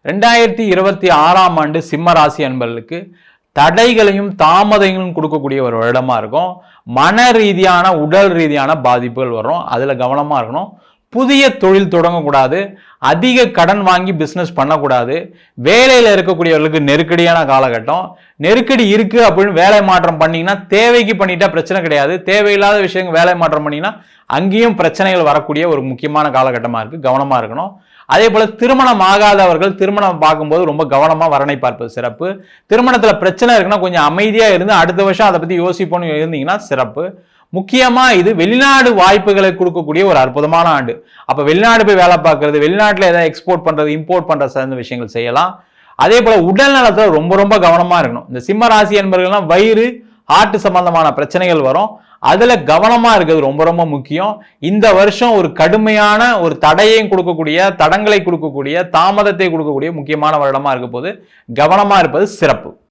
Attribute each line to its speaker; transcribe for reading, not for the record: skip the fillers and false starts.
Speaker 1: 2026ஆம் ஆண்டு சிம்ம ராசி அன்பர்களுக்கு தடைகளையும் தாமதங்களும் கொடுக்கக்கூடிய ஒரு வருடமா இருக்கும். மன ரீதியான உடல் ரீதியான பாதிப்புகள் வரும். அதுல கவனமா இருக்கணும். புதிய தொழில் தொடங்கக்கூடாது. அதிக கடன் வாங்கி பிசினஸ் பண்ணக்கூடாது. வேலையில இருக்கக்கூடியவர்களுக்கு நெருக்கடியான காலகட்டம். நெருக்கடி இருக்கு அப்படின்னு வேலை மாற்றம் பண்ணீங்கன்னா தேவைக்கு பண்ணிட்டா பிரச்சனை கிடையாது. தேவையில்லாத விஷயங்கள் வேலை மாற்றம் பண்ணீங்கன்னா அங்கேயும் பிரச்சனைகள் வரக்கூடிய ஒரு முக்கியமான காலகட்டமா இருக்கு. கவனமா இருக்கணும். அதே போல திருமணம் ஆகாதவர்கள் திருமணம் பார்க்கும்போது ரொம்ப கவனமா வரனை பார்ப்பது சிறப்பு. திருமணத்துல பிரச்சனை இருக்குன்னா கொஞ்சம் அமைதியா இருந்து அடுத்த வருஷம் அதை பத்தி யோசிப்போம்னு இருந்தீங்கன்னா சிறப்பு. முக்கியமா இது வெளிநாடு வாய்ப்புகளை கொடுக்கக்கூடிய ஒரு அற்புதமான ஆண்டு. அப்ப வெளிநாடு போய் வேலை பார்க்கறது, வெளிநாட்டுல ஏதாவது எக்ஸ்போர்ட் பண்றது, இம்போர்ட் பண்ற சார்ந்த விஷயங்கள் செய்யலாம். அதே போல உடல் நலத்துல ரொம்ப ரொம்ப கவனமா இருக்கணும். இந்த சிம்ம ராசி என்பவர்கள்லாம் வயிறு ஹார்ட் சம்பந்தமான பிரச்சனைகள் வரும். அதுல கவனமா இருக்கிறது ரொம்ப ரொம்ப முக்கியம். இந்த வருஷம் ஒரு கடுமையான ஒரு தடையையும் கொடுக்கக்கூடிய, தடங்களை கொடுக்கக்கூடிய, தாமதத்தை கொடுக்கக்கூடிய முக்கியமான வருடமா இருக்க போது கவனமா இருப்பது சிறப்பு.